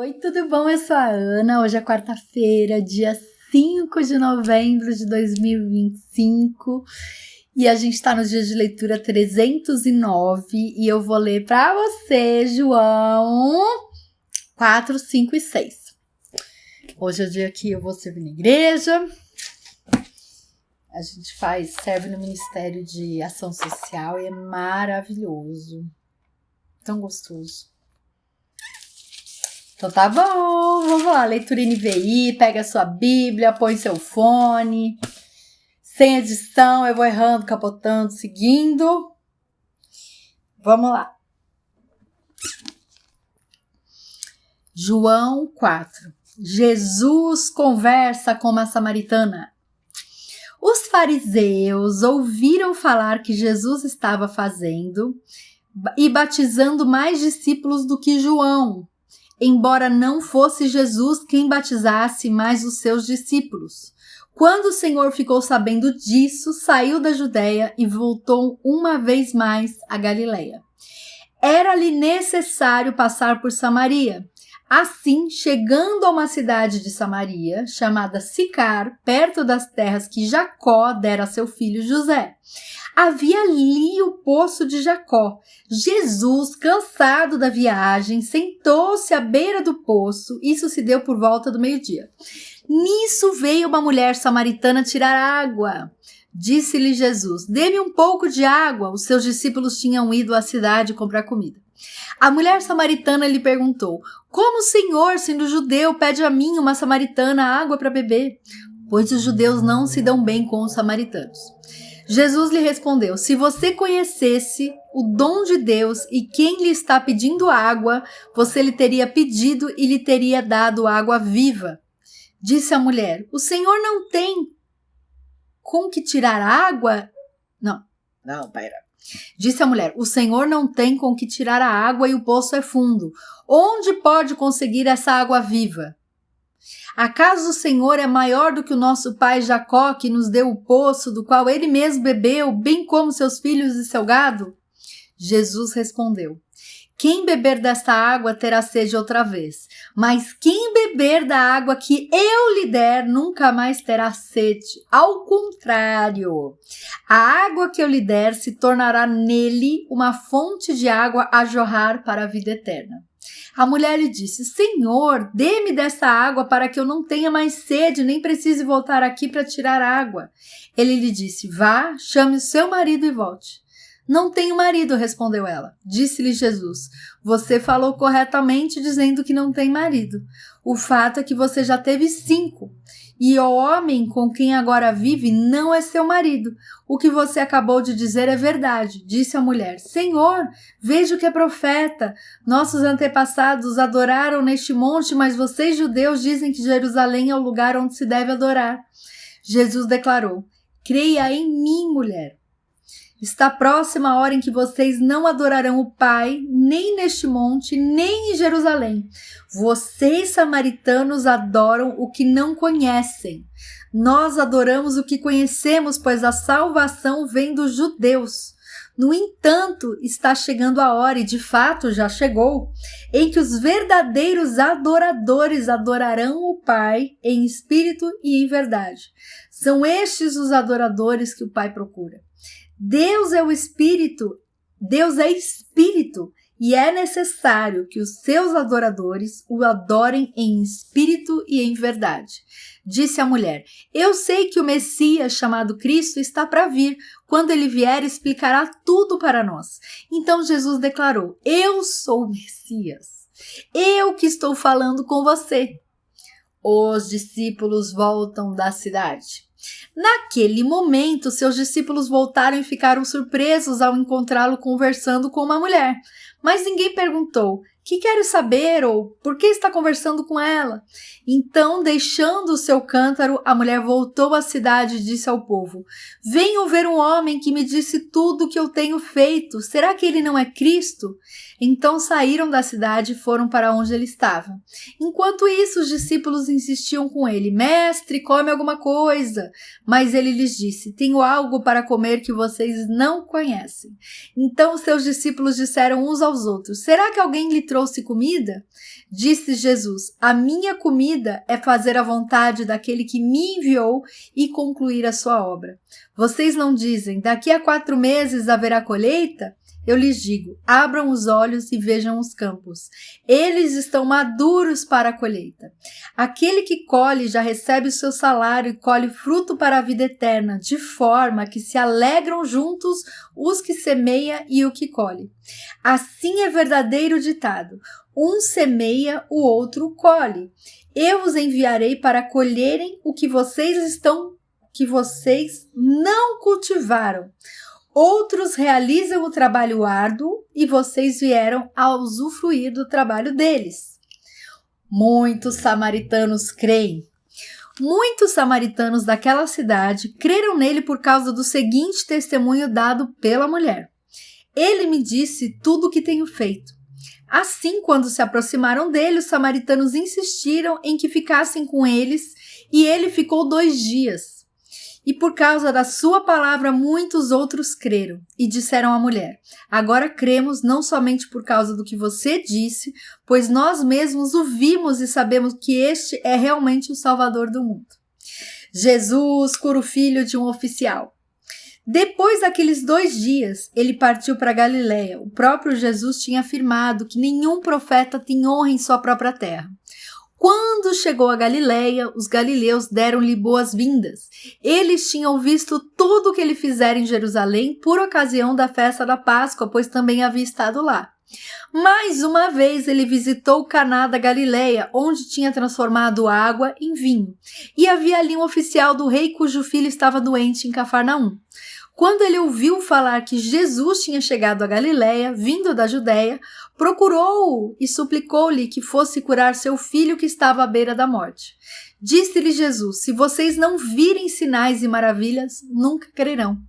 Oi, tudo bom? Eu sou a Ana. Hoje é quarta-feira, dia 5 de novembro de 2025 e a gente está no dia de leitura 309 e eu vou ler para você, João 4, 5 e 6. Hoje é o dia que eu vou servir na igreja. A gente serve no Ministério de Ação Social e é maravilhoso. Tão gostoso. Então tá bom, vamos lá, leitura NVI, pega a sua Bíblia, põe seu fone, sem edição, eu vou errando, capotando, seguindo. Vamos lá. João 4. Jesus conversa com uma samaritana. Os fariseus ouviram falar que Jesus estava fazendo e batizando mais discípulos do que João, embora não fosse Jesus quem batizasse, mas os seus discípulos. Quando o Senhor ficou sabendo disso, saiu da Judeia e voltou uma vez mais à Galileia. Era-lhe necessário passar por Samaria. Assim, chegando a uma cidade de Samaria, chamada Sicar, perto das terras que Jacó dera a seu filho José, havia ali o poço de Jacó. Jesus, cansado da viagem, sentou-se à beira do poço. Isso se deu por volta do meio-dia. Nisso veio uma mulher samaritana tirar água. Disse-lhe Jesus: "Dê-me um pouco de água." Os seus discípulos tinham ido à cidade comprar comida. A mulher samaritana lhe perguntou: "Como o Senhor, sendo judeu, pede a mim, uma samaritana, água para beber?" Pois os judeus não se dão bem com os samaritanos. Jesus lhe respondeu: "Se você conhecesse o dom de Deus e quem lhe está pedindo água, você lhe teria pedido e lhe teria dado água viva." Disse a mulher: "O Senhor não tem com que tirar água?" Disse a mulher: "O Senhor não tem com que tirar a água e o poço é fundo. Onde pode conseguir essa água viva? Acaso o Senhor é maior do que o nosso pai Jacó, que nos deu o poço, do qual ele mesmo bebeu, bem como seus filhos e seu gado?" Jesus respondeu: "Quem beber desta água terá sede outra vez, mas quem beber da água que eu lhe der nunca mais terá sede. Ao contrário, a água que eu lhe der se tornará nele uma fonte de água a jorrar para a vida eterna." A mulher lhe disse: "Senhor, dê-me dessa água para que eu não tenha mais sede, nem precise voltar aqui para tirar água." Ele lhe disse: "Vá, chame o seu marido e volte." "Não tenho marido", respondeu ela. Disse-lhe Jesus: "Você falou corretamente dizendo que não tem marido. O fato é que você já teve 5, e o homem com quem agora vive não é seu marido. O que você acabou de dizer é verdade." Disse a mulher: "Senhor, vejo que é profeta. Nossos antepassados adoraram neste monte, mas vocês judeus dizem que Jerusalém é o lugar onde se deve adorar." Jesus declarou: "Creia em mim, mulher. Está próxima a hora em que vocês não adorarão o Pai, nem neste monte, nem em Jerusalém. Vocês, samaritanos, adoram o que não conhecem. Nós adoramos o que conhecemos, pois a salvação vem dos judeus. No entanto, está chegando a hora, e de fato já chegou, em que os verdadeiros adoradores adorarão o Pai em espírito e em verdade. São estes os adoradores que o Pai procura. Deus é espírito, e é necessário que os seus adoradores o adorem em espírito e em verdade." Disse a mulher: "Eu sei que o Messias, chamado Cristo, está para vir. Quando ele vier, explicará tudo para nós." Então Jesus declarou: "Eu sou o Messias. Eu que estou falando com você." Os discípulos voltam da cidade. Naquele momento, seus discípulos voltaram e ficaram surpresos ao encontrá-lo conversando com uma mulher. Mas ninguém perguntou: "Que queres saber?" ou "Por que está conversando com ela?" Então, deixando o seu cântaro, a mulher voltou à cidade e disse ao povo: "Venham ver um homem que me disse tudo o que eu tenho feito. Será que ele não é Cristo?" Então saíram da cidade e foram para onde ele estava. Enquanto isso, os discípulos insistiam com ele: "Mestre, come alguma coisa." Mas ele lhes disse: "Tenho algo para comer que vocês não conhecem." Então seus discípulos disseram uns aos outros: "Será que alguém lhe trouxe trouxe comida? Disse Jesus: a minha comida é fazer a vontade daquele que me enviou e concluir a sua obra. Vocês não dizem, daqui a 4 meses haverá colheita? Eu lhes digo, abram os olhos e vejam os campos. Eles estão maduros para a colheita. Aquele que colhe já recebe o seu salário e colhe fruto para a vida eterna, de forma que se alegram juntos os que semeia e o que colhe. Assim é verdadeiro ditado, um semeia, o outro colhe. Eu os enviarei para colherem o que vocês não cultivaram. Outros realizam o trabalho árduo e vocês vieram a usufruir do trabalho deles. Muitos samaritanos creem. Muitos samaritanos daquela cidade creram nele por causa do seguinte testemunho dado pela mulher. Ele me disse tudo o que tenho feito. Assim, quando se aproximaram dele, os samaritanos insistiram em que ficassem com eles e ele ficou 2 dias. E por causa da sua palavra, muitos outros creram e disseram à mulher: agora cremos não somente por causa do que você disse, pois nós mesmos o vimos e sabemos que este é realmente o Salvador do mundo. Jesus cura o filho de um oficial. Depois daqueles 2 dias, ele partiu para Galiléia. O próprio Jesus tinha afirmado que nenhum profeta tem honra em sua própria terra. Quando chegou a Galiléia, os galileus deram-lhe boas-vindas. Eles tinham visto tudo o que ele fizera em Jerusalém por ocasião da festa da Páscoa, pois também havia estado lá. Mais uma vez ele visitou Caná da Galiléia, onde tinha transformado água em vinho. E havia ali um oficial do rei cujo filho estava doente em Cafarnaum. Quando ele ouviu falar que Jesus tinha chegado a Galiléia, vindo da Judéia, procurou-o e suplicou-lhe que fosse curar seu filho que estava à beira da morte. Disse-lhe Jesus: se vocês não virem sinais e maravilhas, nunca crerão.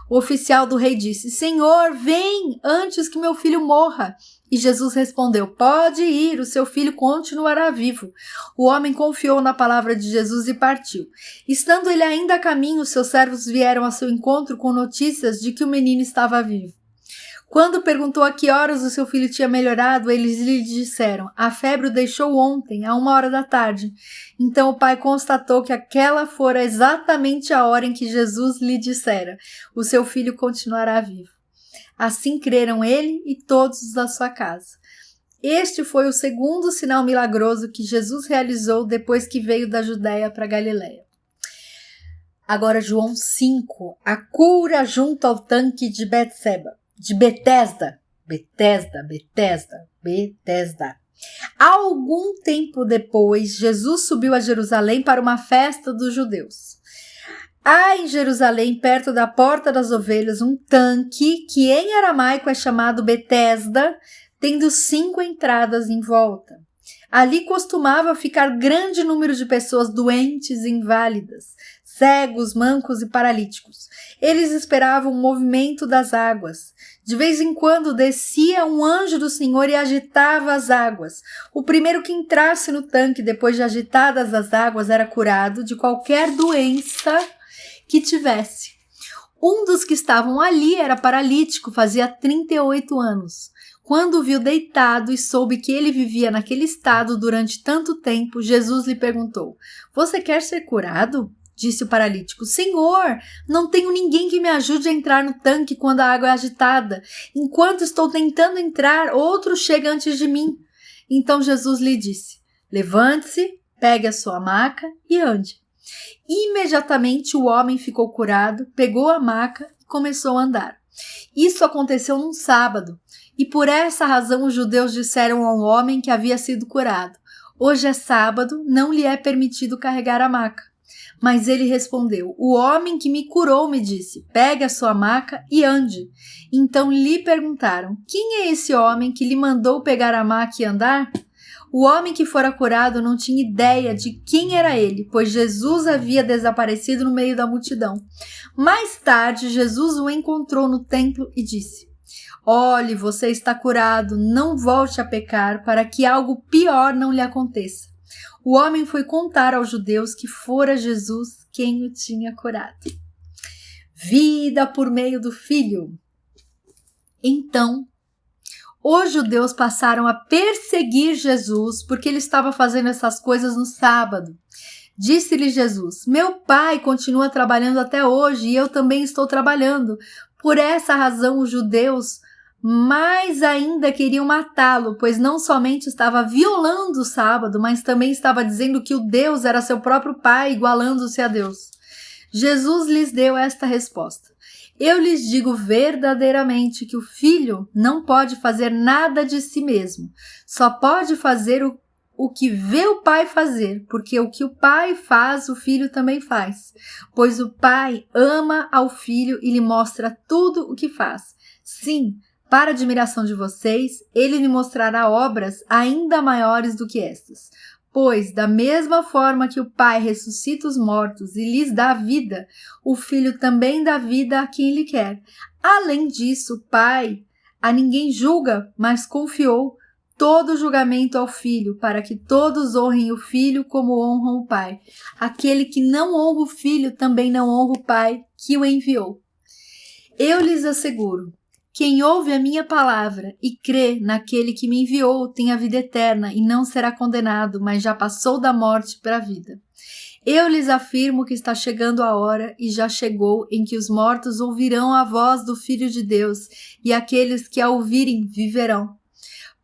O oficial do rei disse: Senhor, vem antes que meu filho morra. E Jesus respondeu: pode ir, o seu filho continuará vivo. O homem confiou na palavra de Jesus e partiu. Estando ele ainda a caminho, seus servos vieram ao seu encontro com notícias de que o menino estava vivo. Quando perguntou a que horas o seu filho tinha melhorado, eles lhe disseram: a febre o deixou ontem, à 1h da tarde. Então o pai constatou que aquela fora exatamente a hora em que Jesus lhe dissera: o seu filho continuará vivo. Assim creram ele e todos da sua casa. Este foi o segundo sinal milagroso que Jesus realizou depois que veio da Judéia para Galiléia. Agora João 5, a cura junto ao tanque de Betesda. Algum tempo depois, Jesus subiu a Jerusalém para uma festa dos judeus. Há em Jerusalém, perto da Porta das Ovelhas, um tanque que em aramaico é chamado Betesda, tendo 5 entradas em volta. Ali costumava ficar grande número de pessoas doentes e inválidas, cegos, mancos e paralíticos. Eles esperavam o movimento das águas. De vez em quando descia um anjo do Senhor e agitava as águas. O primeiro que entrasse no tanque depois de agitadas as águas era curado de qualquer doença que tivesse. Um dos que estavam ali era paralítico, fazia 38 anos. Quando o viu deitado e soube que ele vivia naquele estado durante tanto tempo, Jesus lhe perguntou: você quer ser curado? Disse o paralítico: Senhor, não tenho ninguém que me ajude a entrar no tanque quando a água é agitada. Enquanto estou tentando entrar, outro chega antes de mim. Então Jesus lhe disse: levante-se, pegue a sua maca e ande. Imediatamente o homem ficou curado, pegou a maca e começou a andar. Isso aconteceu num sábado, e por essa razão os judeus disseram ao homem que havia sido curado: hoje é sábado, não lhe é permitido carregar a maca. Mas ele respondeu: o homem que me curou me disse: pegue a sua maca e ande. Então lhe perguntaram: quem é esse homem que lhe mandou pegar a maca e andar? O homem que fora curado não tinha ideia de quem era ele, pois Jesus havia desaparecido no meio da multidão. Mais tarde, Jesus o encontrou no templo e disse: olhe, você está curado, não volte a pecar, para que algo pior não lhe aconteça. O homem foi contar aos judeus que fora Jesus quem o tinha curado. Vida por meio do Filho. Então, Os judeus passaram a perseguir Jesus porque ele estava fazendo essas coisas no sábado. Disse-lhe Jesus: meu pai continua trabalhando até hoje e eu também estou trabalhando. Por essa razão os judeus mais ainda queriam matá-lo, pois não somente estava violando o sábado, mas também estava dizendo que o Deus era seu próprio pai, igualando-se a Deus. Jesus lhes deu esta resposta: eu lhes digo verdadeiramente que o filho não pode fazer nada de si mesmo, só pode fazer o que vê o pai fazer, porque o que o pai faz, o filho também faz. Pois o pai ama ao filho e lhe mostra tudo o que faz. Sim, para admiração de vocês, ele lhe mostrará obras ainda maiores do que estas. Pois, da mesma forma que o pai ressuscita os mortos e lhes dá vida, o filho também dá vida a quem ele quer. Além disso, o pai a ninguém julga, mas confiou todo o julgamento ao filho, para que todos honrem o filho como honram o pai. Aquele que não honra o filho também não honra o pai que o enviou. Eu lhes asseguro, quem ouve a minha palavra e crê naquele que me enviou tem a vida eterna e não será condenado, mas já passou da morte para a vida. Eu lhes afirmo que está chegando a hora e já chegou em que os mortos ouvirão a voz do Filho de Deus e aqueles que a ouvirem viverão.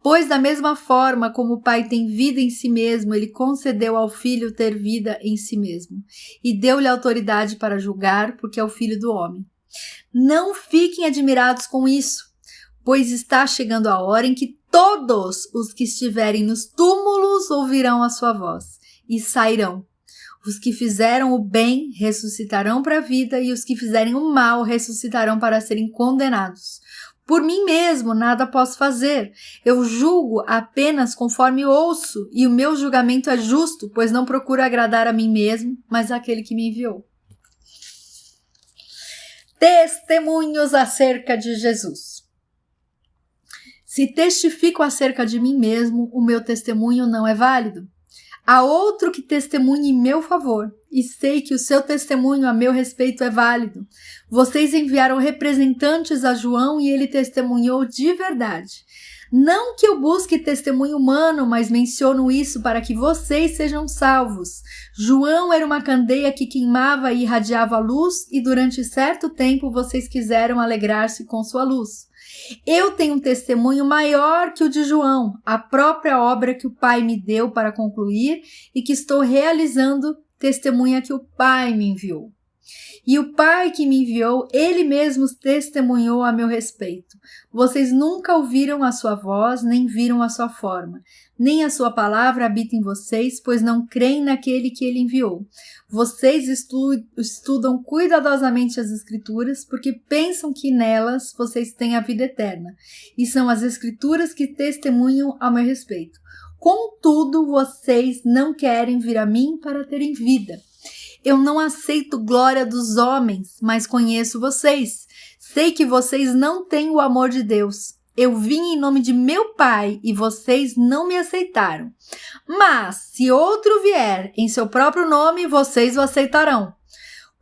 Pois da mesma forma como o Pai tem vida em si mesmo, ele concedeu ao Filho ter vida em si mesmo e deu-lhe autoridade para julgar, porque é o Filho do homem. Não fiquem admirados com isso, pois está chegando a hora em que todos os que estiverem nos túmulos ouvirão a sua voz e sairão. Os que fizeram o bem ressuscitarão para a vida e os que fizerem o mal ressuscitarão para serem condenados. Por mim mesmo nada posso fazer. Eu julgo apenas conforme ouço e o meu julgamento é justo, pois não procuro agradar a mim mesmo, mas àquele que me enviou. Testemunhos acerca de Jesus. Se testifico acerca de mim mesmo, o meu testemunho não é válido. Há outro que testemunhe em meu favor, e sei que o seu testemunho a meu respeito é válido. Vocês enviaram representantes a João e ele testemunhou de verdade. Não que eu busque testemunho humano, mas menciono isso para que vocês sejam salvos. João era uma candeia que queimava e irradiava luz, e durante certo tempo vocês quiseram alegrar-se com sua luz. Eu tenho um testemunho maior que o de João, a própria obra que o Pai me deu para concluir e que estou realizando testemunha que o Pai me enviou. E o Pai que me enviou, ele mesmo testemunhou a meu respeito. Vocês nunca ouviram a sua voz, nem viram a sua forma, nem a sua palavra habita em vocês, pois não creem naquele que ele enviou. Vocês estudam cuidadosamente as Escrituras, porque pensam que nelas vocês têm a vida eterna, e são as Escrituras que testemunham a meu respeito. Contudo, vocês não querem vir a mim para terem vida. Eu não aceito glória dos homens, mas conheço vocês. Sei que vocês não têm o amor de Deus. Eu vim em nome de meu Pai e vocês não me aceitaram. Mas, se outro vier em seu próprio nome, vocês o aceitarão.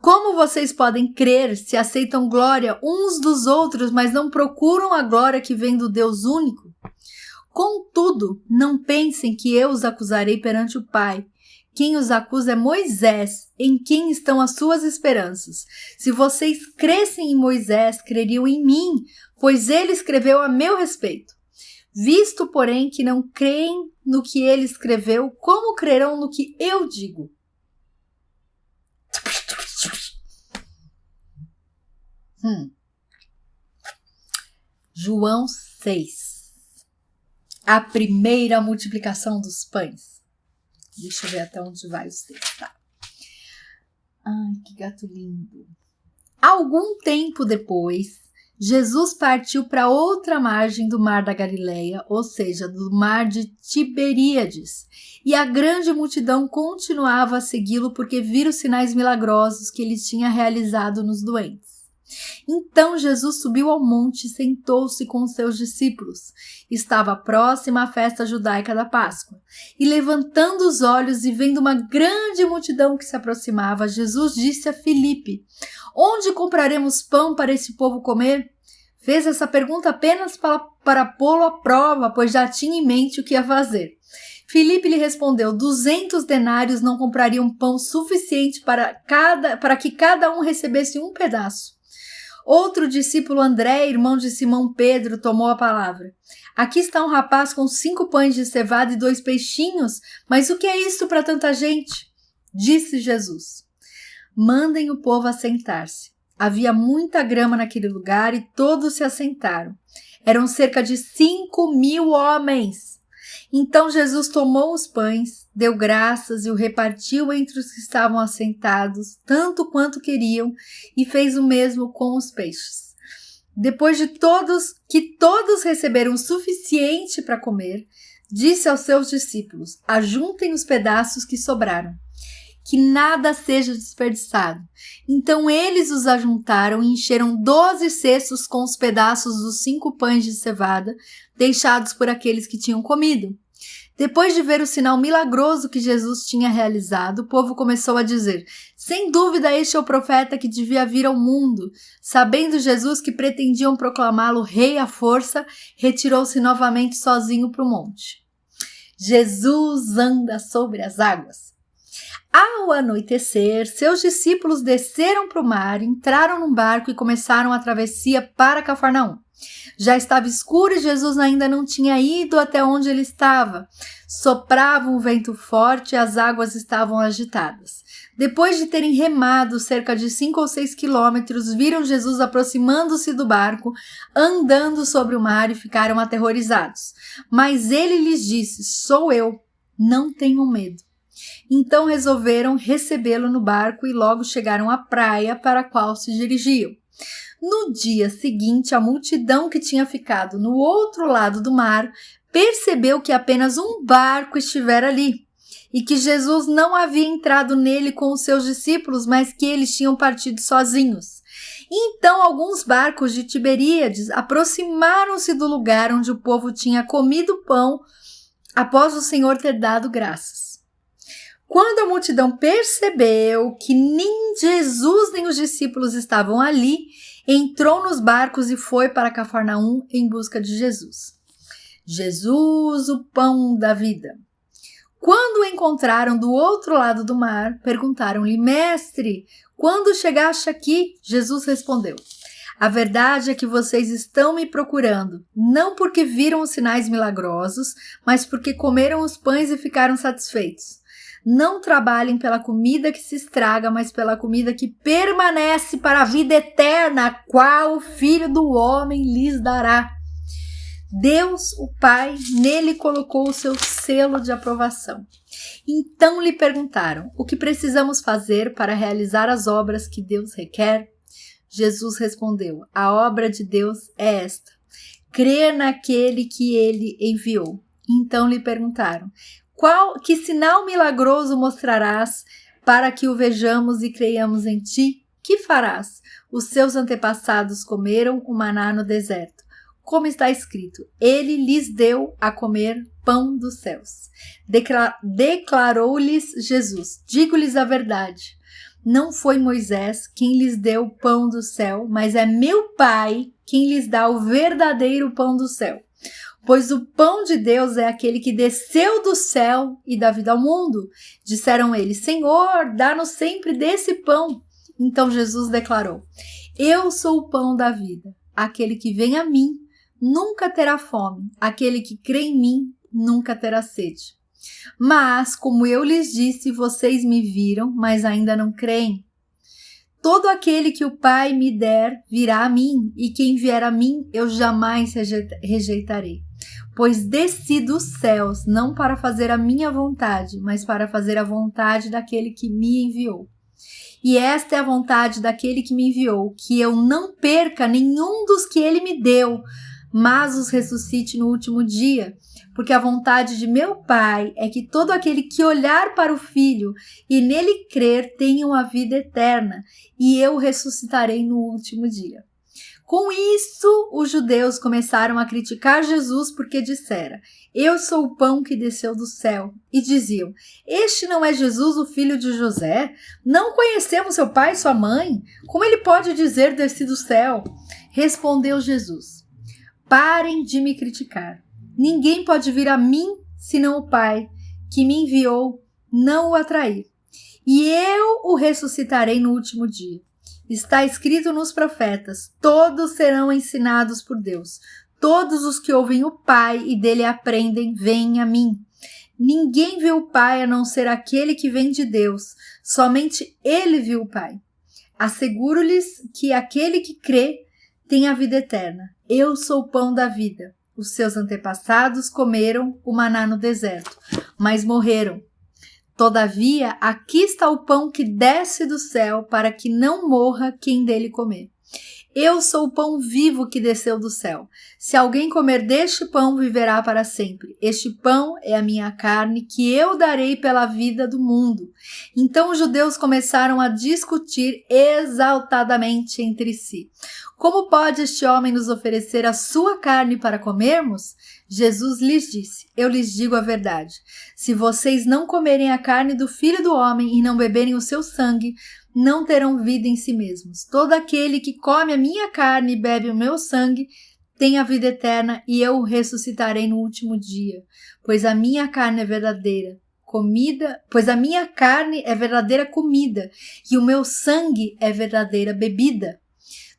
Como vocês podem crer se aceitam glória uns dos outros, mas não procuram a glória que vem do Deus único? Contudo, não pensem que eu os acusarei perante o Pai. Quem os acusa é Moisés, em quem estão as suas esperanças. Se vocês crescem em Moisés, creriam em mim, pois ele escreveu a meu respeito. Visto, porém, que não creem no que ele escreveu, como crerão no que eu digo? João 6. A primeira multiplicação dos pães. Deixa eu ver até onde vai o texto. Tá. Ai, que gato lindo. Algum tempo depois, Jesus partiu para outra margem do mar da Galileia, ou seja, do mar de Tiberíades, e a grande multidão continuava a segui-lo porque viram os sinais milagrosos que ele tinha realizado nos doentes. Então Jesus subiu ao monte e sentou-se com os seus discípulos. Estava próxima a festa judaica da Páscoa. E levantando os olhos e vendo uma grande multidão que se aproximava, Jesus disse a Filipe: Onde compraremos pão para esse povo comer? Fez essa pergunta apenas para pô-lo à prova, pois já tinha em mente o que ia fazer. Filipe lhe respondeu: 200 denários não comprariam pão suficiente para que cada um recebesse um pedaço. Outro discípulo, André, irmão de Simão Pedro, tomou a palavra. Aqui está um rapaz com 5 pães de cevada e 2 peixinhos, mas o que é isso para tanta gente? Disse Jesus: mandem o povo assentar-se. Havia muita grama naquele lugar e todos se assentaram. Eram cerca de 5.000 homens. Então Jesus tomou os pães, deu graças e o repartiu entre os que estavam assentados, tanto quanto queriam, e fez o mesmo com os peixes. Depois de todos receberam o suficiente para comer, disse aos seus discípulos: ajuntem os pedaços que sobraram, que nada seja desperdiçado. Então eles os ajuntaram e encheram 12 cestos com os pedaços dos 5 pães de cevada, deixados por aqueles que tinham comido. Depois de ver o sinal milagroso que Jesus tinha realizado, o povo começou a dizer: sem dúvida este é o profeta que devia vir ao mundo. Sabendo Jesus que pretendiam proclamá-lo rei à força, retirou-se novamente sozinho para o monte. Jesus anda sobre as águas. Ao anoitecer, seus discípulos desceram para o mar, entraram num barco e começaram a travessia para Cafarnaum. Já estava escuro e Jesus ainda não tinha ido até onde ele estava. Soprava um vento forte e as águas estavam agitadas. Depois de terem remado cerca de 5 ou 6 quilômetros, viram Jesus aproximando-se do barco, andando sobre o mar e ficaram aterrorizados. Mas ele lhes disse: sou eu, não tenham medo. Então resolveram recebê-lo no barco e logo chegaram à praia para a qual se dirigiam. No dia seguinte, a multidão que tinha ficado no outro lado do mar percebeu que apenas um barco estivera ali e que Jesus não havia entrado nele com os seus discípulos, mas que eles tinham partido sozinhos. Então alguns barcos de Tiberíades aproximaram-se do lugar onde o povo tinha comido pão após o Senhor ter dado graças. Quando a multidão percebeu que nem Jesus nem os discípulos estavam ali, entrou nos barcos e foi para Cafarnaum em busca de Jesus. Jesus, o pão da vida. Quando o encontraram do outro lado do mar, perguntaram-lhe: mestre, quando chegaste aqui? Jesus respondeu: a verdade é que vocês estão me procurando, não porque viram os sinais milagrosos, mas porque comeram os pães e ficaram satisfeitos. Não trabalhem pela comida que se estraga, mas pela comida que permanece para a vida eterna, a qual o Filho do Homem lhes dará. Deus, o Pai, nele colocou o seu selo de aprovação. Então lhe perguntaram: o que precisamos fazer para realizar as obras que Deus requer? Jesus respondeu: a obra de Deus é esta: crer naquele que ele enviou. Então lhe perguntaram: que sinal milagroso mostrarás para que o vejamos e creiamos em ti? Que farás? Os seus antepassados comeram o maná no deserto. Como está escrito: ele lhes deu a comer pão dos céus. Declarou-lhes Jesus: digo-lhes a verdade. Não foi Moisés quem lhes deu o pão do céu, mas é meu Pai quem lhes dá o verdadeiro pão do céu. Pois o pão de Deus é aquele que desceu do céu e dá vida ao mundo. Disseram eles: Senhor, dá-nos sempre desse pão. Então Jesus declarou: eu sou o pão da vida. Aquele que vem a mim nunca terá fome. Aquele que crê em mim nunca terá sede. Mas, como eu lhes disse, vocês me viram, mas ainda não creem. Todo aquele que o Pai me der virá a mim, e quem vier a mim eu jamais rejeitarei. Pois desci dos céus não para fazer a minha vontade, mas para fazer a vontade daquele que me enviou. E esta é a vontade daquele que me enviou, que eu não perca nenhum dos que ele me deu, mas os ressuscite no último dia. Porque a vontade de meu Pai é que todo aquele que olhar para o Filho e nele crer tenham a vida eterna, e eu ressuscitarei no último dia. Com isso, os judeus começaram a criticar Jesus porque dissera: eu sou o pão que desceu do céu. E diziam: este não é Jesus, o filho de José? Não conhecemos seu pai e sua mãe? Como ele pode dizer desci do céu? Respondeu Jesus: parem de me criticar. Ninguém pode vir a mim senão o Pai que me enviou não o atrair. E eu o ressuscitarei no último dia. Está escrito nos profetas: todos serão ensinados por Deus. Todos os que ouvem o Pai e dele aprendem, vêm a mim. Ninguém viu o Pai a não ser aquele que vem de Deus. Somente ele viu o Pai. Asseguro-lhes que aquele que crê tem a vida eterna. Eu sou o pão da vida. Os seus antepassados comeram o maná no deserto, mas morreram. Todavia, aqui está o pão que desce do céu, para que não morra quem dele comer. Eu sou o pão vivo que desceu do céu. Se alguém comer deste pão, viverá para sempre. Este pão é a minha carne, que eu darei pela vida do mundo. Então os judeus começaram a discutir exaltadamente entre si. Como pode este homem nos oferecer a sua carne para comermos? Jesus lhes disse: eu lhes digo a verdade. Se vocês não comerem a carne do Filho do Homem e não beberem o seu sangue, não terão vida em si mesmos. Todo aquele que come a minha carne e bebe o meu sangue tem a vida eterna, e eu o ressuscitarei no último dia. Pois a minha carne é verdadeira comida, e o meu sangue é verdadeira bebida.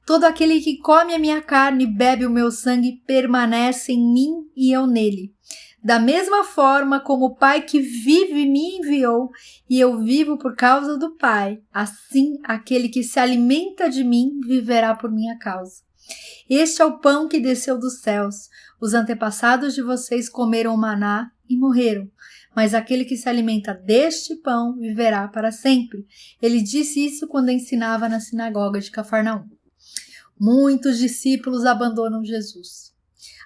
Todo aquele que come a minha carne e bebe o meu sangue permanece em mim e eu nele. Da mesma forma como o Pai que vive me enviou e eu vivo por causa do Pai, assim aquele que se alimenta de mim viverá por minha causa. Este é o pão que desceu dos céus. Os antepassados de vocês comeram o maná e morreram, mas aquele que se alimenta deste pão viverá para sempre. Ele disse isso quando ensinava na sinagoga de Cafarnaum. Muitos discípulos abandonam Jesus.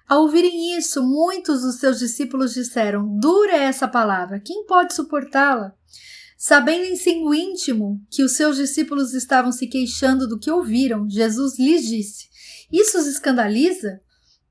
Ao ouvirem isso, muitos dos seus discípulos disseram: dura é essa palavra, quem pode suportá-la? Sabendo em seu íntimo que os seus discípulos estavam se queixando do que ouviram, Jesus lhes disse: isso os escandaliza?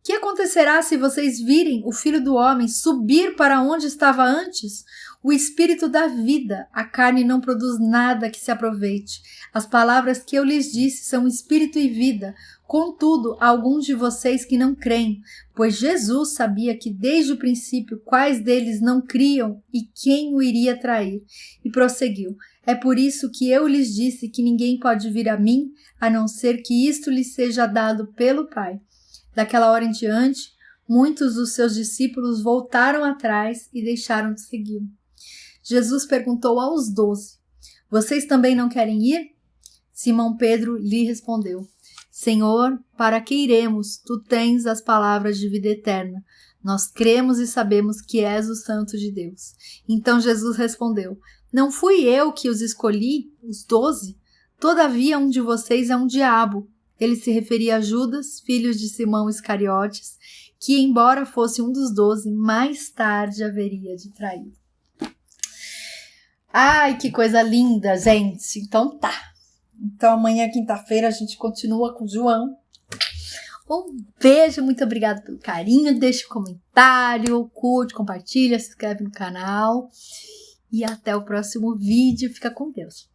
Que acontecerá se vocês virem o Filho do Homem subir para onde estava antes? O Espírito dá vida, a carne não produz nada que se aproveite. As palavras que eu lhes disse são espírito e vida. Contudo, há alguns de vocês que não creem, pois Jesus sabia que desde o princípio quais deles não criam e quem o iria trair. E prosseguiu: é por isso que eu lhes disse que ninguém pode vir a mim, a não ser que isto lhes seja dado pelo Pai. Daquela hora em diante, muitos dos seus discípulos voltaram atrás e deixaram de segui-lo. Jesus perguntou aos 12: vocês também não querem ir? Simão Pedro lhe respondeu: Senhor, para que iremos? Tu tens as palavras de vida eterna. Nós cremos e sabemos que és o Santo de Deus. Então Jesus respondeu: não fui eu que os escolhi, os 12? Todavia um de vocês é um diabo. Ele se referia a Judas, filho de Simão Iscariotes, que, embora fosse um dos 12, mais tarde haveria de trair. Ai, que coisa linda, gente! Então tá. Então amanhã, quinta-feira, a gente continua com o João. Um beijo, muito obrigada pelo carinho. Deixa um comentário, curte, compartilha, se inscreve no canal. E até o próximo vídeo. Fica com Deus.